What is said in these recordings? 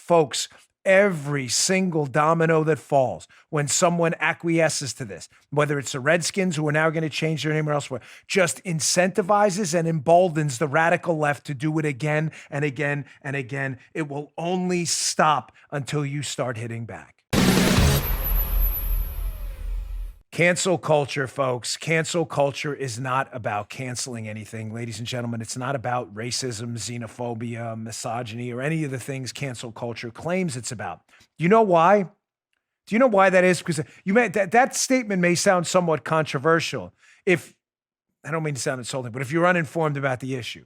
Folks, every single domino that falls when someone acquiesces to this, whether it's the Redskins who are now going to change their name or elsewhere, just incentivizes and emboldens the radical left to do it again and again and again. It will only stop until you start hitting back. Cancel culture, folks. Cancel culture is not about canceling anything. Ladies and gentlemen, it's not about racism, xenophobia, misogyny, or any of the things cancel culture claims it's about. You know why? Do you know why that is? Because that statement may sound somewhat controversial. I don't mean to sound insulting, but if you're uninformed about the issue.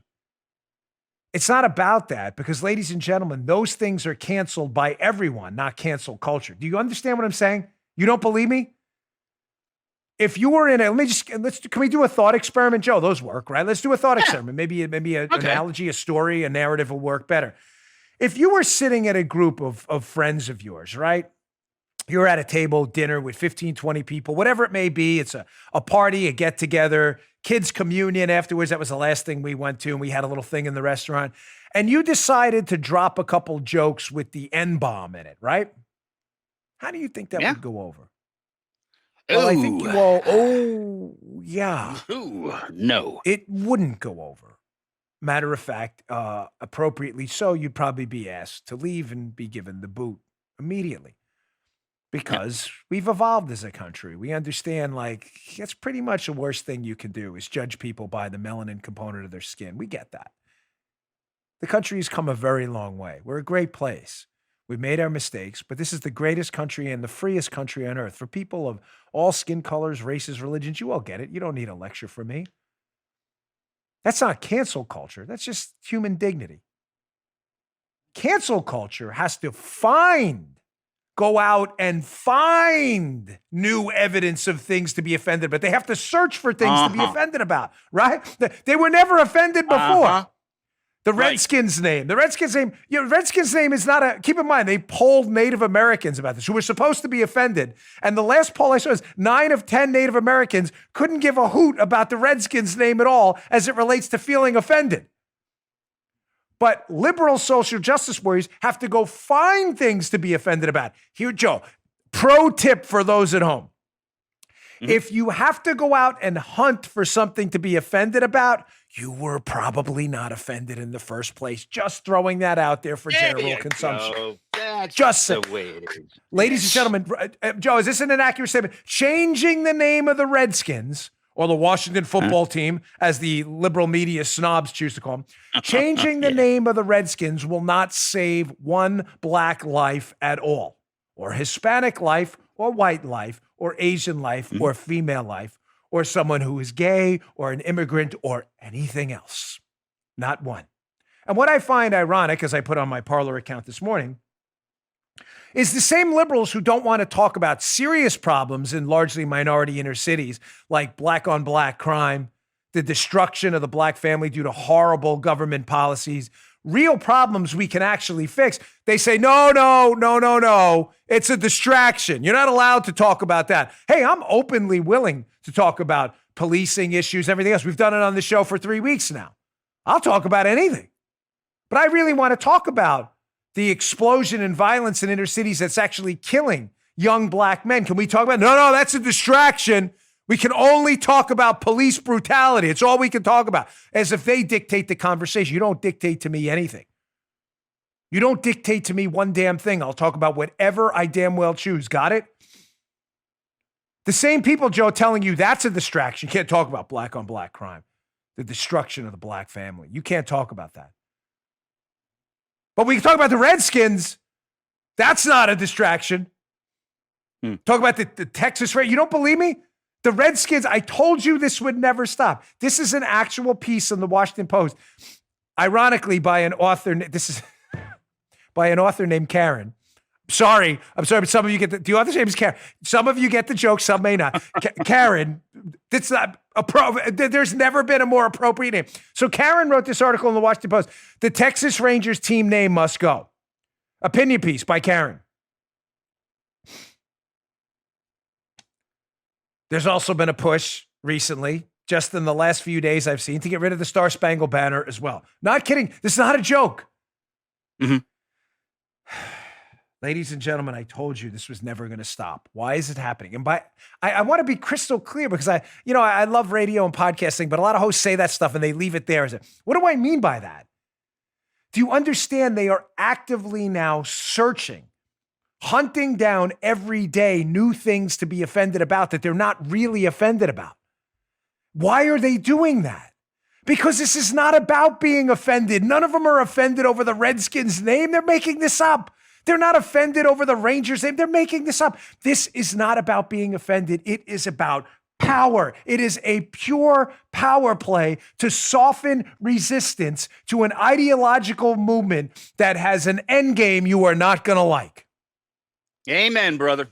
It's not about that because, ladies and gentlemen, those things are canceled by everyone, not cancel culture. Do you understand what I'm saying? You don't believe me? If you were in can we do a thought experiment? Joe, those work, right? Let's do a thought experiment. Maybe an analogy, a story, a narrative will work better. If you were sitting at a group of friends of yours, right? You're at a table, dinner with 15, 20 people, whatever it may be. It's a party, a get together, kids communion afterwards. That was the last thing we went to. And we had a little thing in the restaurant. And you decided to drop a couple jokes with the N-bomb in it, right? How do you think that would go over? Well, I think yeah. Ooh, no. It wouldn't go over. Matter of fact, appropriately so, you'd probably be asked to leave and be given the boot immediately. Because we've evolved as a country. We understand, that's pretty much the worst thing you can do is judge people by the melanin component of their skin. We get that. The country has come a very long way. We're a great place. We've made our mistakes, but this is the greatest country and the freest country on earth for people of all skin colors, races, religions. You all get it. You don't need a lecture from me. That's not cancel culture. That's just human dignity. Cancel culture has to go out and find new evidence of things to be offended about. They have to search for things to be offended about, right? They were never offended before. The Redskins name. The Redskins name is not keep in mind, they polled Native Americans about this who were supposed to be offended. And the last poll I saw is 9 of 10 Native Americans couldn't give a hoot about the Redskins name at all as it relates to feeling offended. But liberal social justice warriors have to go find things to be offended about. Here, Joe, pro tip for those at home. If you have to go out and hunt for something to be offended about, you were probably not offended in the first place. Just throwing that out there for general consumption. That's just the way it is. Ladies and gentlemen, Joe, is this an inaccurate statement? Changing the name of the Redskins or the Washington football team, as the liberal media snobs choose to call them, changing the name of the Redskins will not save one black life at all, or Hispanic life, or white life, or Asian life, or female life, or someone who is gay, or an immigrant, or anything else. Not one. And what I find ironic, as I put on my Parler account this morning, is the same liberals who don't want to talk about serious problems in largely minority inner cities, like black-on-black crime, the destruction of the black family due to horrible government policies, real problems we can actually fix. They say, no, it's a distraction. You're not allowed to talk about that. Hey, I'm openly willing to talk about policing issues, everything else. We've done it on the show for 3 weeks now. I'll talk about anything. But I really want to talk about the explosion in violence in inner cities that's actually killing young black men. Can we talk about it? No, that's a distraction. We can only talk about police brutality. It's all we can talk about. As if they dictate the conversation. You don't dictate to me anything. You don't dictate to me one damn thing. I'll talk about whatever I damn well choose. Got it? The same people, Joe, telling you that's a distraction. You can't talk about black on black crime. The destruction of the black family. You can't talk about that. But we can talk about the Redskins. That's not a distraction. Talk about the Texas Red. You don't believe me? The Redskins, I told you this would never stop. This is an actual piece in the Washington Post. Ironically, by an author, by an author named Karen. I'm sorry, but some of you get the author's name is Karen. Some of you get the joke, some may not. Karen, that's not there's never been a more appropriate name. So Karen wrote this article in the Washington Post. The Texas Rangers team name must go. Opinion piece by Karen. There's also been a push recently, just in the last few days I've seen, to get rid of the Star Spangled Banner as well. Not kidding. This is not a joke. Ladies and gentlemen, I told you this was never going to stop. Why is it happening? And I want to be crystal clear because I love radio and podcasting, but a lot of hosts say that stuff and they leave it there. What do I mean by that? Do you understand they are actively now searching, hunting down every day new things to be offended about that they're not really offended about? Why are they doing that? Because this is not about being offended. None of them are offended over the Redskins name. They're making this up. They're not offended over the Rangers name. They're making this up. This is not about being offended. It is about power. It is a pure power play to soften resistance to an ideological movement that has an end game you are not going to like. Amen, brother.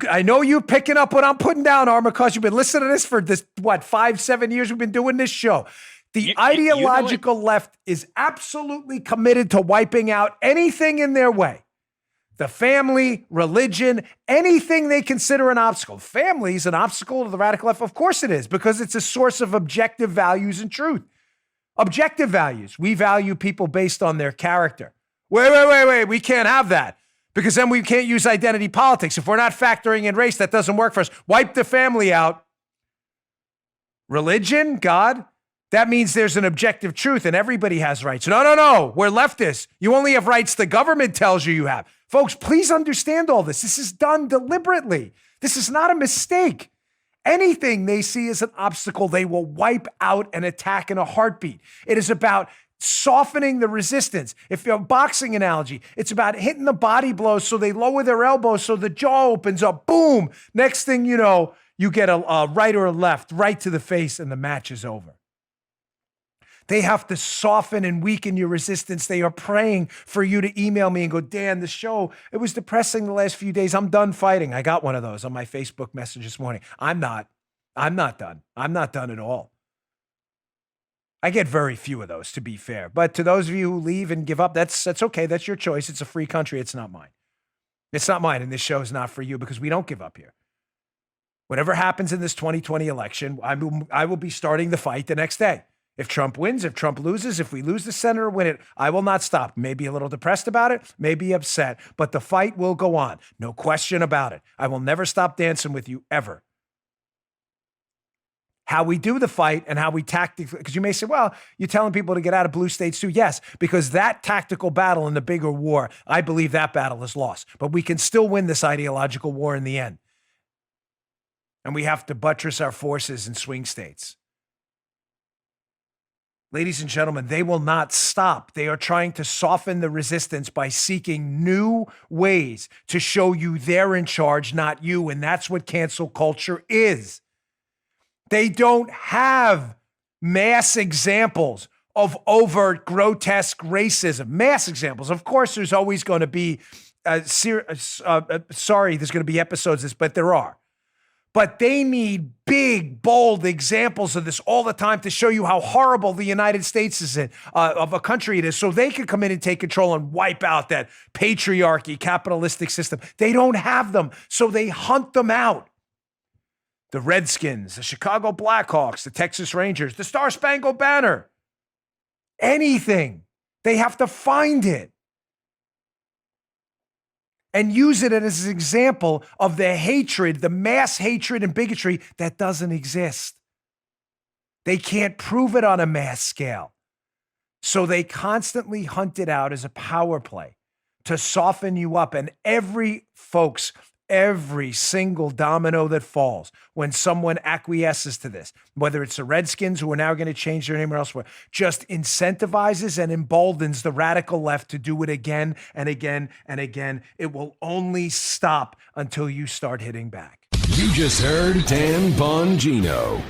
I know you picking up what I'm putting down, Armor, because you've been listening to this for 5-7 years we've been doing this show. The ideological left is absolutely committed to wiping out anything in their way. The family, religion, anything they consider an obstacle. Family is an obstacle to the radical left. Of course it is, because it's a source of objective values and truth. Objective values. We value people based on their character. Wait. We can't have that, because then we can't use identity politics. If we're not factoring in race, that doesn't work for us. Wipe the family out. Religion, God, that means there's an objective truth and everybody has rights. No. We're leftists. You only have rights the government tells you have. Folks, please understand all this. This is done deliberately. This is not a mistake. Anything they see as an obstacle, they will wipe out and attack in a heartbeat. It is about softening the resistance. If you're a boxing analogy, it's about hitting the body blows so they lower their elbows so the jaw opens up. Boom. Next thing you know, you get a right or a left, right to the face, and the match is over. They have to soften and weaken your resistance. They are praying for you to email me and go, Dan, the show, it was depressing the last few days. I'm done fighting. I got one of those on my Facebook message this morning. I'm not done. I'm not done at all. I get very few of those, to be fair. But to those of you who leave and give up, that's okay. That's your choice. It's a free country. It's not mine. It's not mine. And this show is not for you because we don't give up here. Whatever happens in this 2020 election, I will be starting the fight the next day. If Trump wins, if Trump loses, if we lose the Senate or win it, I will not stop. Maybe a little depressed about it, maybe upset, but the fight will go on. No question about it. I will never stop dancing with you ever. How we do the fight and how we tactically, because you may say, well, you're telling people to get out of blue states too. Yes, because that tactical battle in the bigger war, I believe that battle is lost. But we can still win this ideological war in the end. And we have to buttress our forces in swing states. Ladies and gentlemen, they will not stop. They are trying to soften the resistance by seeking new ways to show you they're in charge, not you. And that's what cancel culture is. They don't have mass examples of overt, grotesque racism. Mass examples. Of course, there's always going to be, there's going to be episodes of this, but there are. But they need big, bold examples of this all the time to show you how horrible the United States is of a country it is, so they can come in and take control and wipe out that patriarchy, capitalistic system. They don't have them, so they hunt them out. The Redskins, the Chicago Blackhawks, the Texas Rangers, the Star Spangled Banner. Anything. They have to find it and use it as an example of the hatred, the mass hatred and bigotry that doesn't exist. They can't prove it on a mass scale. So they constantly hunt it out as a power play to soften you up. And every single domino that falls when someone acquiesces to this, whether it's the Redskins who are now going to change their name or elsewhere, just incentivizes and emboldens the radical left to do it again and again and again. It will only stop until you start hitting back. You just heard Dan Bongino.